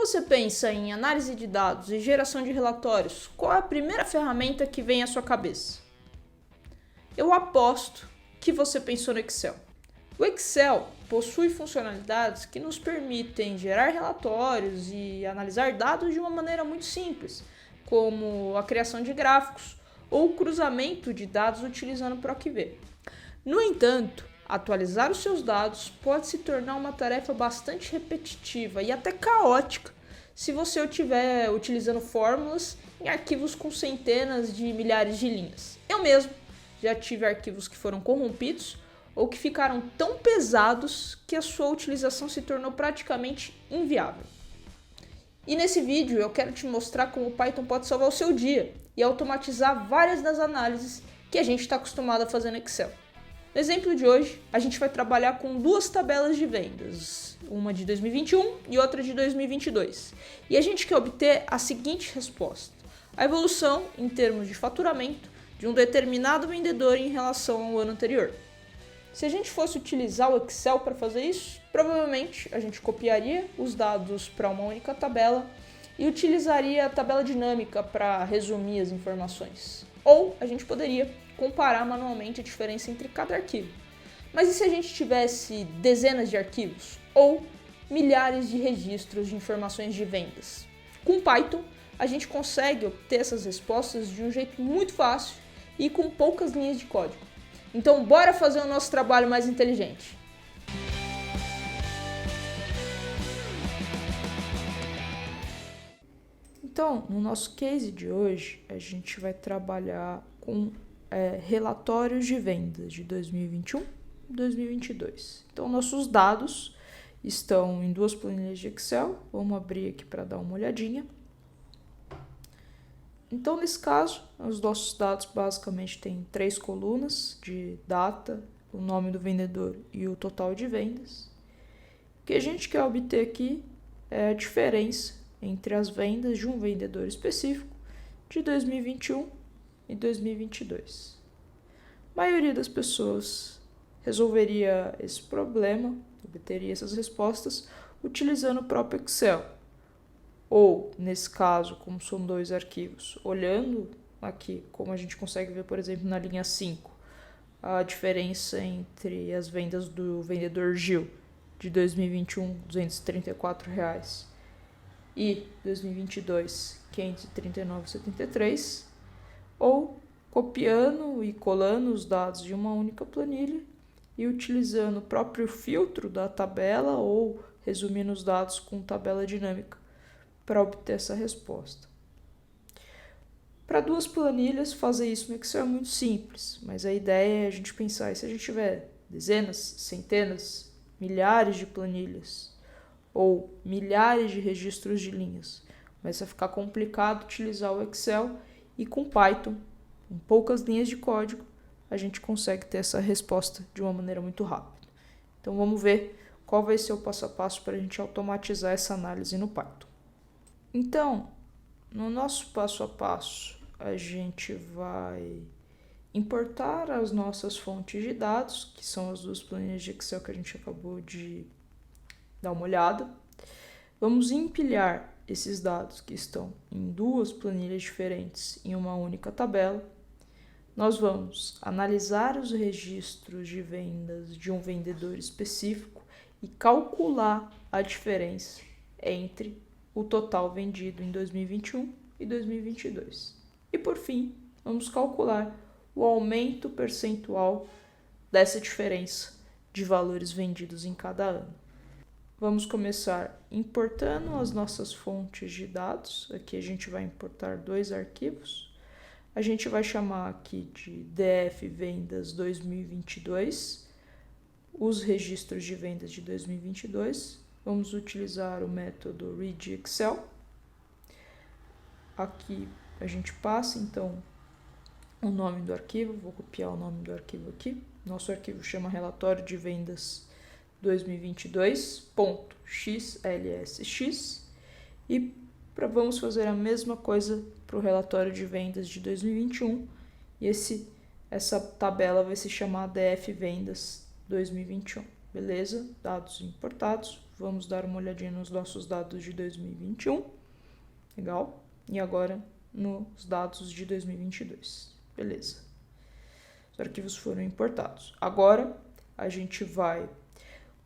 você pensa em análise de dados e geração de relatórios, qual é a primeira ferramenta que vem à sua cabeça? Eu aposto que você pensou no Excel. O Excel possui funcionalidades que nos permitem gerar relatórios e analisar dados de uma maneira muito simples, como a criação de gráficos ou o cruzamento de dados utilizando o PROC-V. No entanto, atualizar os seus dados pode se tornar uma tarefa bastante repetitiva e até caótica se você estiver utilizando fórmulas em arquivos com centenas de milhares de linhas. Eu mesmo já tive arquivos que foram corrompidos ou que ficaram tão pesados que a sua utilização se tornou praticamente inviável. E nesse vídeo eu quero te mostrar como o Python pode salvar o seu dia e automatizar várias das análises que a gente está acostumado a fazer no Excel. No exemplo de hoje, a gente vai trabalhar com duas tabelas de vendas, uma de 2021 e outra de 2022. E a gente quer obter a seguinte resposta: a evolução em termos de faturamento de um determinado vendedor em relação ao ano anterior. Se a gente fosse utilizar o Excel para fazer isso, provavelmente a gente copiaria os dados para uma única tabela e utilizaria a tabela dinâmica para resumir as informações. Ou a gente poderia comparar manualmente a diferença entre cada arquivo. Mas e se a gente tivesse dezenas de arquivos ou milhares de registros de informações de vendas? Com Python, a gente consegue obter essas respostas de um jeito muito fácil e com poucas linhas de código. Então, bora fazer o nosso trabalho mais inteligente. Então, no nosso case de hoje, a gente vai trabalhar com relatórios de vendas de 2021 e 2022. Então, nossos dados estão em duas planilhas de Excel. Vamos abrir aqui para dar uma olhadinha. Então, nesse caso, os nossos dados basicamente têm 3 colunas de data, o nome do vendedor e o total de vendas. O que a gente quer obter aqui é a diferença entre as vendas de um vendedor específico de 2021 e 2022. A maioria das pessoas resolveria esse problema, obteria essas respostas, utilizando o próprio Excel. Ou, nesse caso, como são 2 arquivos, olhando aqui, como a gente consegue ver, por exemplo, na linha 5, a diferença entre as vendas do vendedor Gil de 2021, R$ 234, e 2022, R$ 539,73, ou copiando e colando os dados de uma única planilha e utilizando o próprio filtro da tabela ou resumindo os dados com tabela dinâmica para obter essa resposta. Para 2 planilhas, fazer isso no Excel é muito simples, mas a ideia é a gente pensar, e se a gente tiver dezenas, centenas, milhares de planilhas ou milhares de registros de linhas, começa a ficar complicado utilizar o Excel e com Python, com poucas linhas de código, a gente consegue ter essa resposta de uma maneira muito rápida. Então vamos ver qual vai ser o passo a passo para a gente automatizar essa análise no Python. Então, no nosso passo a passo, a gente vai importar as nossas fontes de dados, que são as 2 planilhas de Excel que a gente acabou de dar uma olhada. Vamos empilhar esses dados que estão em 2 planilhas diferentes em uma única tabela. Nós vamos analisar os registros de vendas de um vendedor específico e calcular a diferença entre o total vendido em 2021 e 2022. E por fim, vamos calcular o aumento percentual dessa diferença de valores vendidos em cada ano. Vamos começar importando as nossas fontes de dados. Aqui a gente vai importar 2 arquivos. A gente vai chamar aqui de DF Vendas 2022, os registros de vendas de 2022. Vamos utilizar o método readExcel. Aqui a gente passa, então, o nome do arquivo. Vou copiar o nome do arquivo aqui. Nosso arquivo chama relatório de vendas 2022.xlsx. E vamos fazer a mesma coisa para o relatório de vendas de 2021. E essa tabela vai se chamar DF Vendas 2021. Beleza? Dados importados. Vamos dar uma olhadinha nos nossos dados de 2021. Legal? E agora nos dados de 2022. Beleza. Os arquivos foram importados. Agora a gente vai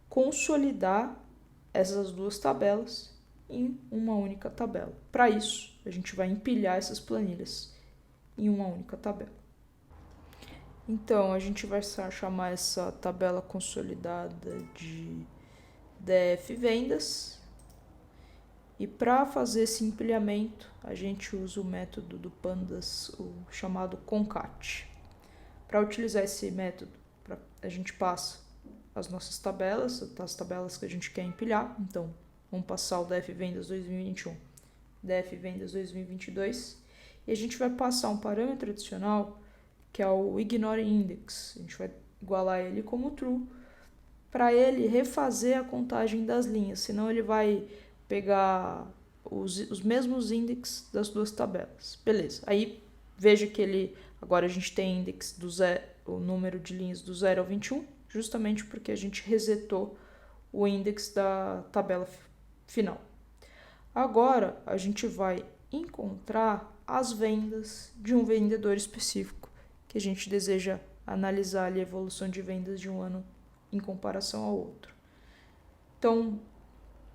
consolidar essas duas tabelas em uma única tabela. Para isso, a gente vai empilhar essas planilhas em uma única tabela. Então, a gente vai chamar essa tabela consolidada de DF Vendas. E para fazer esse empilhamento, a gente usa o método do Pandas, o chamado concat. Para utilizar esse método, a gente passa as nossas tabelas, as tabelas que a gente quer empilhar. Então, vamos passar o DF Vendas 2021, DF Vendas 2022. E a gente vai passar um parâmetro adicional, que é o Ignore Index. A gente vai igualar ele como true, para ele refazer a contagem das linhas, senão ele vai pegar os mesmos índices das duas tabelas. Beleza, aí veja que agora a gente tem index o número de linhas do 0 ao 21, justamente porque a gente resetou o index da tabela final. Agora a gente vai encontrar as vendas de um vendedor específico, que a gente deseja analisar ali a evolução de vendas de um ano em comparação ao outro. Então,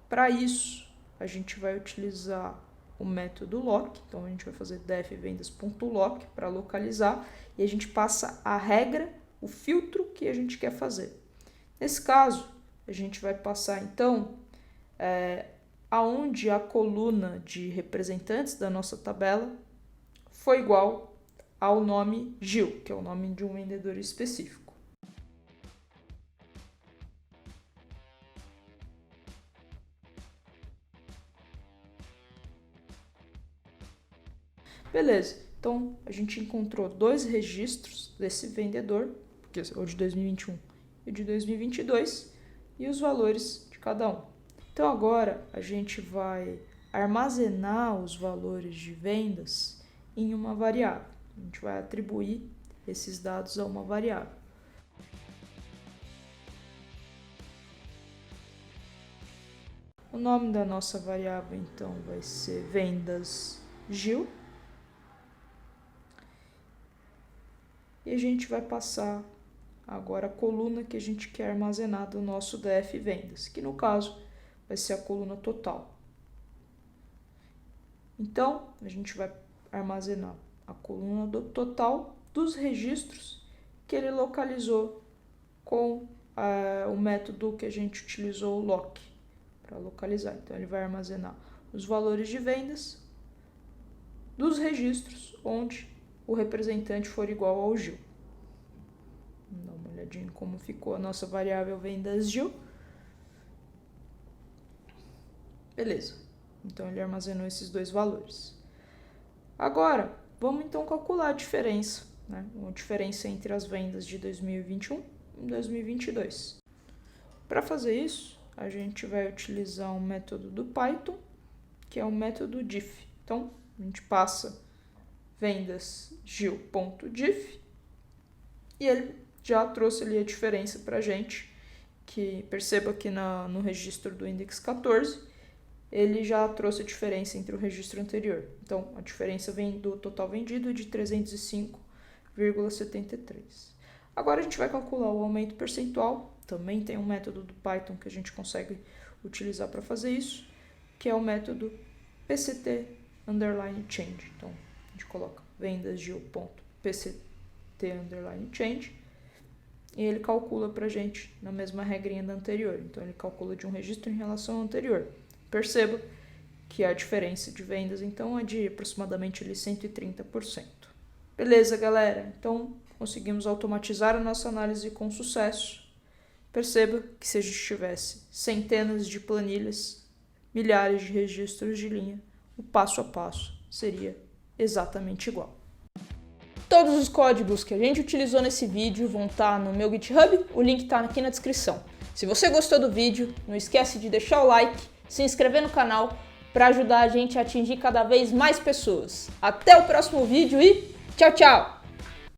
para isso, a gente vai utilizar o método lock. Então, a gente vai fazer dfvendas.lock para localizar e a gente passa a regra, o filtro que a gente quer fazer. Nesse caso, a gente vai passar, então, aonde a coluna de representantes da nossa tabela foi igual ao nome Gil, que é o nome de um vendedor específico. Beleza, então a gente encontrou dois registros desse vendedor, o de 2021 e o de 2022, e os valores de cada um. Então agora a gente vai armazenar os valores de vendas em uma variável. A gente vai atribuir esses dados a uma variável. O nome da nossa variável então vai ser vendas Gil. E a gente vai passar agora a coluna que a gente quer armazenar do nosso DF Vendas, que no caso vai ser a coluna total. Então, a gente vai armazenar a coluna do total dos registros que ele localizou com o método que a gente utilizou, o lock, para localizar. Então, ele vai armazenar os valores de vendas dos registros onde o representante for igual ao Gil. Vamos dar uma olhadinha em como ficou a nossa variável vendas Gil. Beleza, então ele armazenou esses dois valores. Agora, vamos então calcular a diferença, né? A diferença entre as vendas de 2021 e 2022. Para fazer isso, a gente vai utilizar um método do Python, que é o método diff. Então, a gente passa vendas gil.diff e ele já trouxe ali a diferença para a gente, que perceba que no registro do index 14 ele já trouxe a diferença entre o registro anterior. Então a diferença vem do total vendido de 305,73. Agora a gente vai calcular o aumento percentual. Também tem um método do Python que a gente consegue utilizar para fazer isso, que é o método pct_change. Então a gente coloca vendas gil.pct_change e ele calcula para a gente na mesma regrinha da anterior. Então ele calcula de um registro em relação ao anterior. Perceba que a diferença de vendas então é de aproximadamente ali 130%. Beleza, galera? Então conseguimos automatizar a nossa análise com sucesso. Perceba que se a gente tivesse centenas de planilhas, milhares de registros de linha, o passo a passo seria exatamente igual. Todos os códigos que a gente utilizou nesse vídeo vão estar no meu GitHub, o link está aqui na descrição. Se você gostou do vídeo, não esquece de deixar o like, se inscrever no canal para ajudar a gente a atingir cada vez mais pessoas. Até o próximo vídeo e tchau, tchau!